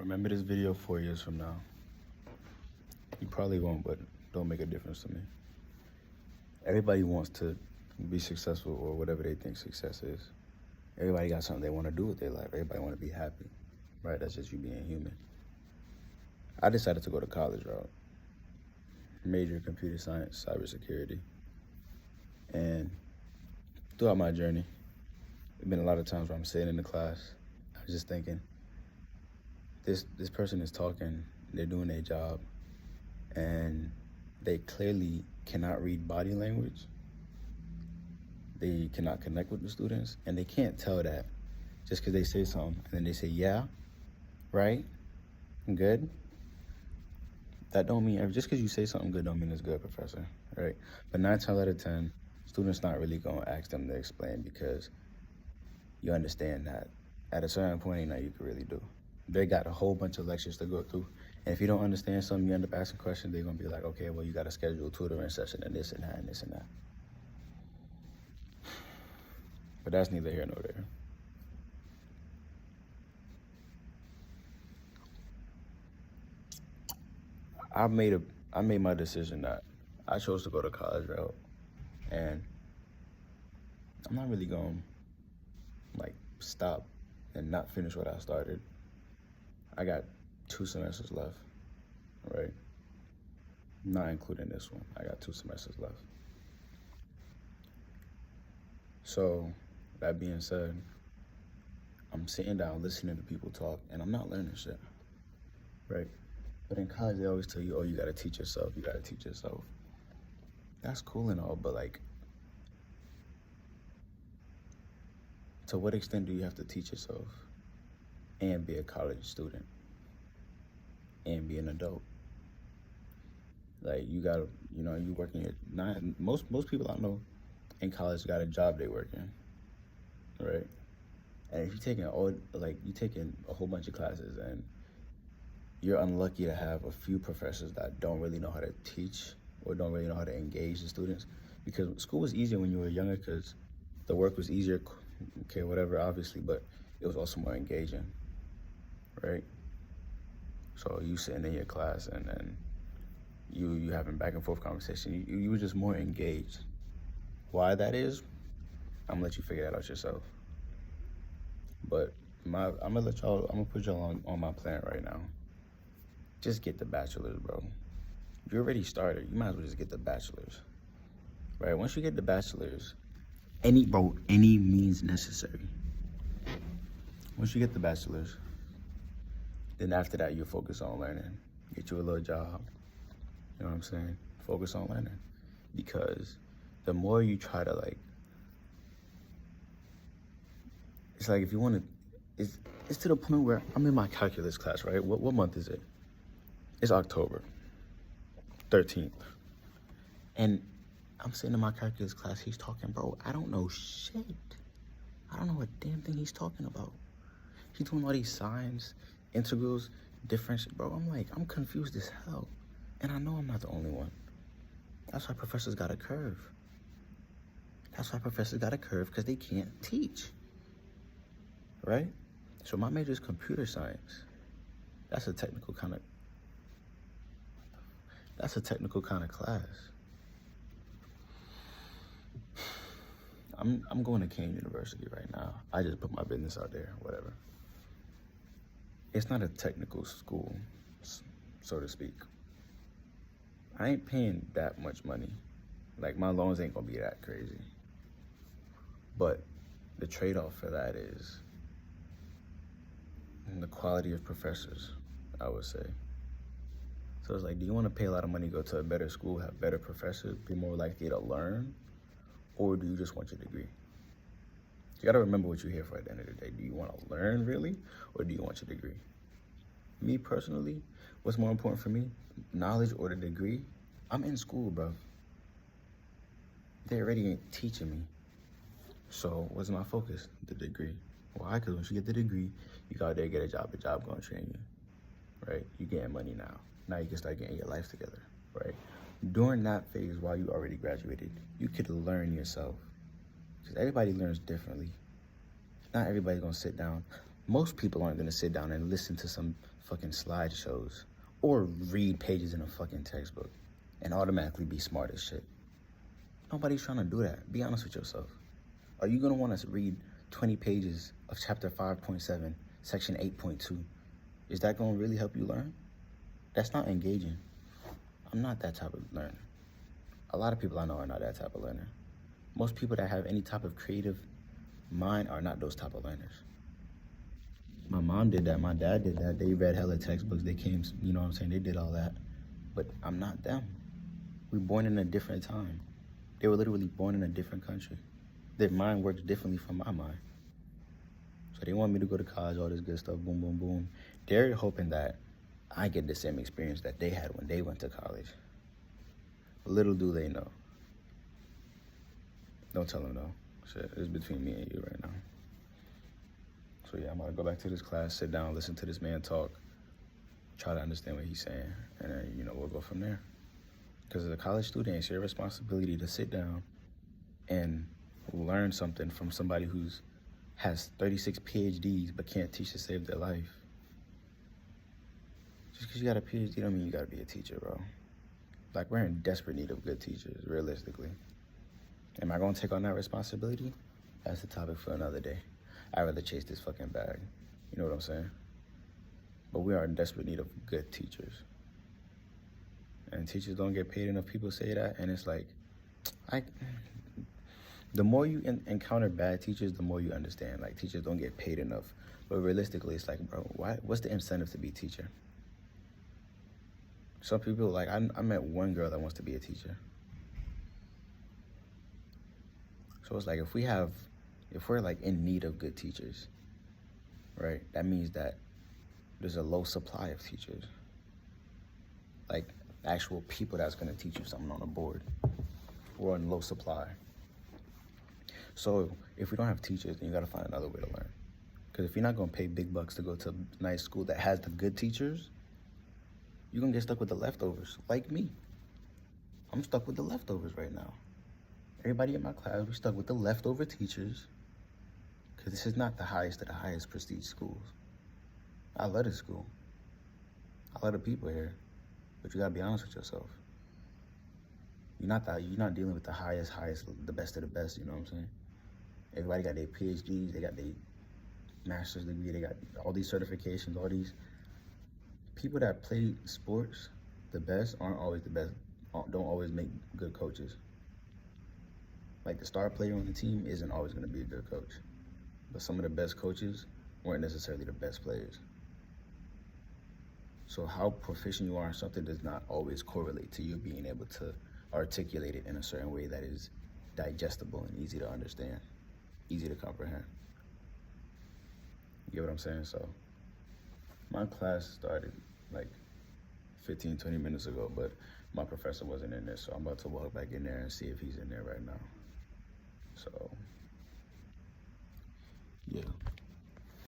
Remember this video 4 years from now. You probably won't, but don't make a difference to me. Everybody wants to be successful or whatever they think success is. Everybody got something they want to do with their life. Everybody want to be happy, right? That's just you being human. I decided to go the college route. Major computer science, cybersecurity. And throughout my journey, there's been a lot of times where I'm sitting in the class, I'm just thinking, this person is talking, they're doing their job, and they clearly cannot read body language. They cannot connect with the students, and they can't tell that just because they say something, and then they say, yeah, right, good. That don't mean, just because you say something good don't mean it's good, professor, right? But 9 times out of 10, students not really gonna ask them to explain because you understand that at a certain point, ain't nothing you can really do. They got a whole bunch of lectures to go through. And if you don't understand something, you end up asking questions, they're gonna be like, okay, well, you gotta schedule a tutoring session and this and that and this and that. But that's neither here nor there. I made my decision that I chose to go to college route, and I'm not really gonna stop and not finish what I started. I got 2 semesters left, right? Not including this one. I got 2 semesters left. So, that being said, I'm sitting down listening to people talk, and I'm not learning shit, right? But in college, they always tell you, oh, you gotta teach yourself, you gotta teach yourself. That's cool and all, but to what extent do you have to teach yourself and be a college student and be an adult? You gotta, you working your most people I know in college got a job they work in, right? And if you're taking you taking a whole bunch of classes and you're unlucky to have a few professors that don't really know how to teach or don't really know how to engage the students, because school was easier when you were younger because the work was easier, okay, whatever, obviously, but it was also more engaging, right? So you sitting in your class and then you having back and forth conversation, you were just more engaged. Why that is, I'm gonna let you figure that out yourself. But I'm gonna put y'all on my plan right now. Just get the bachelor's, bro. You already started, you might as well just get the bachelor's, right? Once you get the bachelor's, any means necessary. Once you get the bachelor's, then after that, you focus on learning. Get you a little job, you know what I'm saying? Focus on learning. Because the more you try to it's if you want to, it's to the point where I'm in my calculus class, right? What month is it? It's October 13th. And I'm sitting in my calculus class, he's talking, bro, I don't know shit. I don't know a damn thing he's talking about. He's doing all these signs, integrals, difference, bro. I'm confused as hell. And I know I'm not the only one. That's why professors got a curve. That's why professors got a curve, because they can't teach, right? So my major is computer science. That's a technical kind of class. I'm going to Kane University right now. I just put my business out there, whatever. It's not a technical school, so to speak. I ain't paying that much money. My loans ain't gonna be that crazy. But the trade-off for that is the quality of professors, I would say. So it's do you want to pay a lot of money, go to a better school, have better professors, be more likely to learn? Or do you just want your degree? You gotta remember what you're here for at the end of the day. Do you want to learn really, or do you want your degree? Me personally, what's more important for me, knowledge or the degree? I'm in school, bro. They already ain't teaching me. So what's my focus? The degree. Why? Because once you get the degree, you go out there, get a job gonna train you, right? You getting money now. Now you can start getting your life together, right? During that phase, while you already graduated, you could learn yourself. Because everybody learns differently. Not everybody's gonna sit down. Most people aren't gonna sit down and listen to some fucking slideshows or read pages in a fucking textbook and automatically be smart as shit. Nobody's trying to do that. Be honest with yourself. Are you gonna want to read 20 pages of chapter 5.7, section 8.2? Is that gonna really help you learn? That's not engaging. I'm not that type of learner. A lot of people I know are not that type of learner. Most people that have any type of creative mind are not those type of learners. My mom did that. My dad did that. They read hella textbooks. They came, you know what I'm saying? They did all that. But I'm not them. We're born in a different time. They were literally born in a different country. Their mind works differently from my mind. So they want me to go to college, all this good stuff, boom, boom, boom. They're hoping that I get the same experience that they had when they went to college. But little do they know. Don't tell them though. Shit, it's between me and you right now. So yeah, I'm gonna go back to this class, sit down, listen to this man talk, try to understand what he's saying, and then, you know, we'll go from there. Because as a college student, it's your responsibility to sit down and learn something from somebody who's has 36 PhDs but can't teach to save their life. Just because you got a PhD don't mean you gotta be a teacher, bro. Like, we're in desperate need of good teachers, realistically. Am I gonna take on that responsibility? That's the topic for another day. I'd rather chase this fucking bag. You know what I'm saying? But we are in desperate need of good teachers. And teachers don't get paid enough. People say that, and it's like, the more you encounter bad teachers, the more you understand. Like, teachers don't get paid enough. But realistically, it's like, bro, what's the incentive to be a teacher? Some people, like, I met one girl that wants to be a teacher. So it's like, if we're like in need of good teachers, right? That means that there's a low supply of teachers. Like, actual people that's gonna teach you something on the board. We're in low supply. So if we don't have teachers, then you gotta find another way to learn. Because if you're not gonna pay big bucks to go to a nice school that has the good teachers, you're gonna get stuck with the leftovers, like me. I'm stuck with the leftovers right now. Everybody in my class, we're stuck with the leftover teachers, because this is not the highest of the highest prestige schools. I love this school. I love the people here, but you gotta be honest with yourself. You're not dealing with the highest, the best of the best, you know what I'm saying? Everybody got their PhDs, they got their master's degree, they got all these certifications, all these. People that play sports the best aren't always the best, don't always make good coaches. Like, the star player on the team isn't always gonna be a good coach. But some of the best coaches weren't necessarily the best players. So how proficient you are in something does not always correlate to you being able to articulate it in a certain way that is digestible and easy to understand, easy to comprehend. You get what I'm saying? So my class started like 15, 20 minutes ago, but my professor wasn't in there, so I'm about to walk back in there and see if he's in there right now. So, yeah.